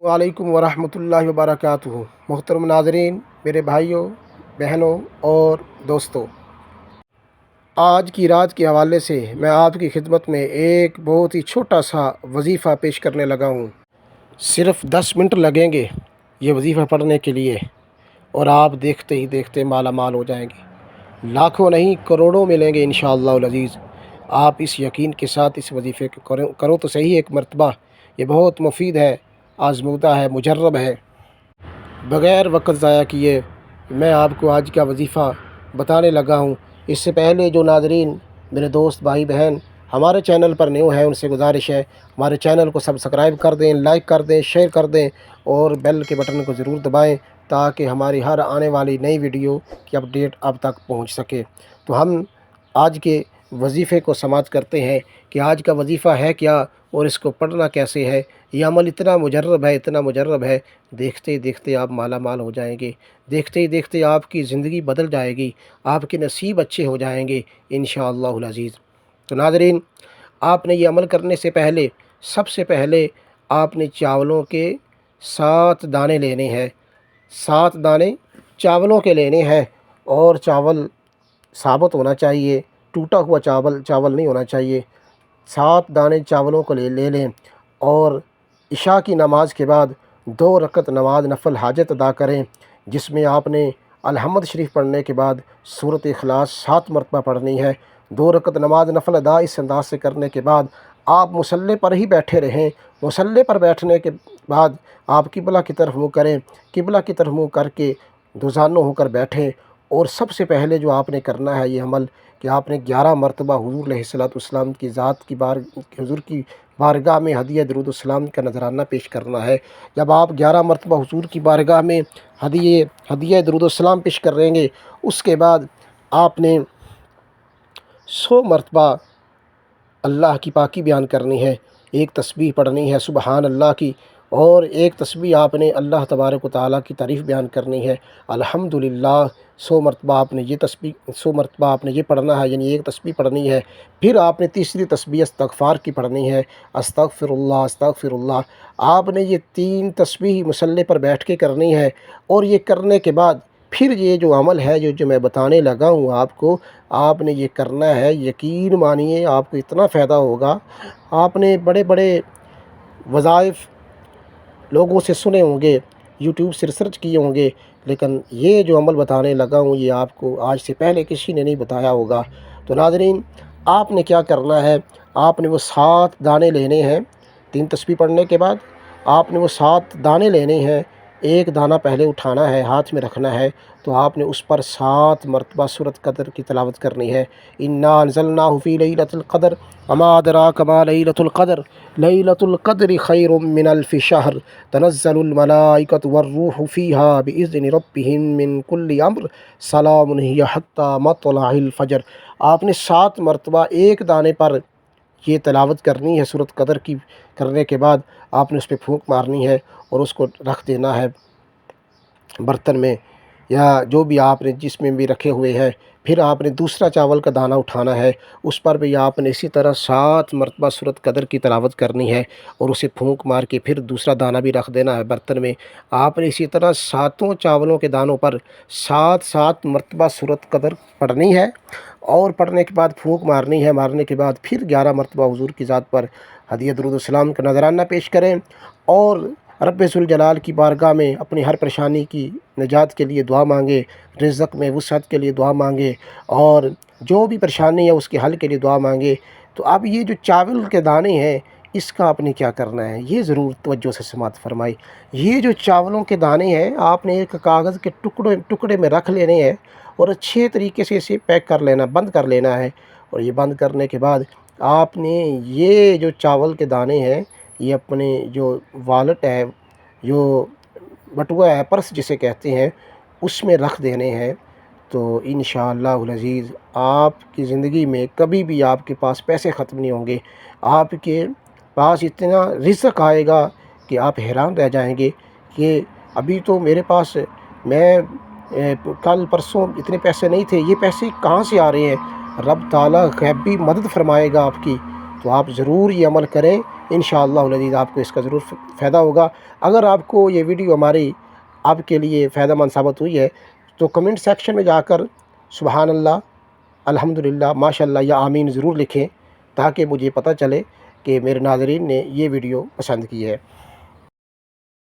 वालेकुम वरहमतुल्लाहि वबरकातुहू। मोहतरम नाज़रीन, मेरे भाइयों, बहनों और दोस्तों, आज की रात के हवाले से मैं आपकी खिदमत में एक बहुत ही छोटा सा वजीफ़ा पेश करने लगा हूँ। सिर्फ़ 10 मिनट लगेंगे ये वजीफ़ा पढ़ने के लिए और आप देखते ही देखते माला माल हो जाएंगे। लाखों नहीं करोड़ों मिलेंगे इंशाअल्लाह अज़ीज़। आप इस यकीन के साथ इस वजीफ़े को करो तो सही एक मरतबा। ये बहुत मुफीद है, आज़मूदा है, मुजर्रब है। बग़ैर वक्त ज़ाया किए मैं आपको आज का वजीफ़ा बताने लगा हूँ। इससे पहले जो नाज़रीन, मेरे दोस्त, भाई बहन हमारे चैनल पर न्यू हैं, उनसे गुजारिश है हमारे चैनल को सब्सक्राइब कर दें, लाइक कर दें, शेयर कर दें और बेल के बटन को ज़रूर दबाएं ताकि हमारी हर आने वाली नई वीडियो की अपडेट आप तक पहुँच सके। तो हम आज के वजीफ़े को समाप्त करते हैं कि आज का वजीफ़ा है क्या और इसको पढ़ना कैसे है। ये अमल इतना मुजर्रब है, इतना मुजर्रब है, देखते ही देखते आप माला माल हो जाएंगे, देखते ही देखते आपकी ज़िंदगी बदल जाएगी, आपके नसीब अच्छे हो जाएंगे इंशाअल्लाहुल अज़ीज़। तो नाज़रीन, आपने ये अमल करने से पहले सबसे पहले आपने चावलों के 7 दाने लेने हैं। 7 दाने चावलों के लेने हैं और चावल साबुत होना चाहिए, टूटा हुआ चावल नहीं होना चाहिए। 7 दाने चावलों को ले लें और इशा की नमाज़ के बाद 2 रकत नमाज नफल हाजत अदा करें, जिसमें आपने अलहमद शरीफ पढ़ने के बाद सूरत इखलास 7 मरतबा पढ़नी है। 2 रकत नमाज नफल अदा इस अंदाज से करने के बाद आप मुसल्ले पर ही बैठे रहें। मुसल्ले पर बैठने के बाद आप किबला की तरफ मुँह करें, किबला की तरफ मुँह करके दुजानो होकर बैठें। और सबसे पहले जो आपने करना है ये अमल कि आपने 11 मरतबा हुज़ूर अलैहिस्सलाम की ज़ात की हुज़ूर की बारगाह में हदिया दरूद सलाम का नज़राना पेश करना है। जब आप 11 मरतबा हुज़ूर की बारगाह में हदिया दरूद सलाम पेश करेंगे, उसके बाद आपने 100 मरतबा अल्लाह की पाकी बयान करनी है। एक तस्बीह पढ़नी है सुबहान अल्लाह की और एक तस्बीह आपने अल्लाह तबारक व तआला की तारीफ़ बयान करनी है अल्हम्दुलिल्लाह। 100 मरतबा आपने ये तस्बीह 100 मरतबा आपने ये पढ़ना है, यानी एक तस्बीह पढ़नी है। फिर आपने तीसरी तस्बीह इस्तग़फ़ार की पढ़नी है, अस्तग़फ़िरुल्लाह अस्तग़फ़िरुल्लाह। आपने ये 3 तस्बीह मुसल्ले पर बैठ के करनी है और ये करने के बाद फिर ये जो अमल है जो मैं बताने लगा हूँ आपको, आपने ये करना है। यकीन मानिए आपको इतना फ़ायदा होगा। आपने बड़े बड़े वज़ाइफ़ लोगों से सुने होंगे, यूट्यूब से रिसर्च किए होंगे, लेकिन ये जो अमल बताने लगा हूँ ये आपको आज से पहले किसी ने नहीं बताया होगा। तो नाज़रीन, आपने क्या करना है, आपने वो 7 दाने लेने हैं। 3 तस्बीह पढ़ने के बाद आपने वो 7 दाने लेने हैं। एक दाना पहले उठाना है, हाथ में रखना है, तो आपने उस पर 7 मरतबा सूरत क़द्र की तिलावत करनी है। इन्ना अंज़लनाहु फ़ी लैलतिल क़द्र वमा अदराका मा लैलतुल क़द्र लैलतुल क़द्रि खैरुम मिन अल्फ़ि शहर तनज़्ज़लुल मलाइकतु वर्रूहु फ़ीहा बिइज़्नि रब्बिहिम मिन कुल्लि अम्र सलामुन हिय हत्ता मत्लअल फ़ज्र। आपने 7 मरतबा एक दाने पर ये तिलावत करनी है सूरत क़द्र की। करने के बाद आपने उस पर फूंक मारनी है और उसको रख देना है बर्तन में या जो भी आपने जिसमें भी रखे हुए हैं। फिर आपने दूसरा चावल का दाना उठाना है, उस पर भी आपने इसी तरह 7 मरतबा सूरत क़द्र की तिलावत करनी है और उसे फूंक मार के फिर दूसरा दाना भी रख देना है बर्तन में। आपने इसी तरह 7 चावलों के दानों पर 7 मरतबा सूरत क़द्र पढ़नी है और पढ़ने के बाद फूंक मारनी है। मारने के बाद फिर 11 मरतबा हुज़ूर की ज़ात पर हदिया दरूद सलाम का नज़राना पेश करें और रब्बे ज़ुल जलाल की बारगाह में अपनी हर परेशानी की निजात के लिए दुआ मांगे, रिज़्क़ में वुसअत के लिए दुआ मांगे और जो भी परेशानी है उसके हल के लिए दुआ मांगे। तो अब ये जो चावल के दाने हैं इसका आपने क्या करना है, ये ज़रूर तवज्जो से समाअत फरमाई। ये जो चावलों के दाने हैं आपने एक कागज़ के टुकड़े में रख लेने हैं और अच्छे तरीके से इसे पैक कर लेना, बंद कर लेना है। और ये बंद करने के बाद आपने ये जो चावल के दाने हैं ये अपने जो वॉलेट है, जो बटुआ है, पर्स जिसे कहते हैं, उसमें रख देने हैं। तो इंशाअल्लाहुल अज़ीज़ आपकी ज़िंदगी में कभी भी आपके पास पैसे ख़त्म नहीं होंगे। आपके पास इतना रिज़्क़ आएगा कि आप हैरान रह जाएंगे कि अभी तो मेरे पास मैं कल परसों इतने पैसे नहीं थे, ये पैसे कहाँ से आ रहे हैं। रब ताला गैबी मदद फरमाएगा आपकी। तो आप ज़रूर ये अमल करें, انشاءاللہ العزیز آپ کو اس کا ضرور فائدہ ہوگا۔ اگر آپ کو یہ ویڈیو ہماری آپ کے لیے فائدہ مند ثابت ہوئی ہے تو کمنٹ سیکشن میں جا کر سبحان اللہ، الحمدللہ، ماشاءاللہ یا آمین ضرور لکھیں، تاکہ مجھے پتہ چلے کہ میرے ناظرین نے یہ ویڈیو پسند کی ہے۔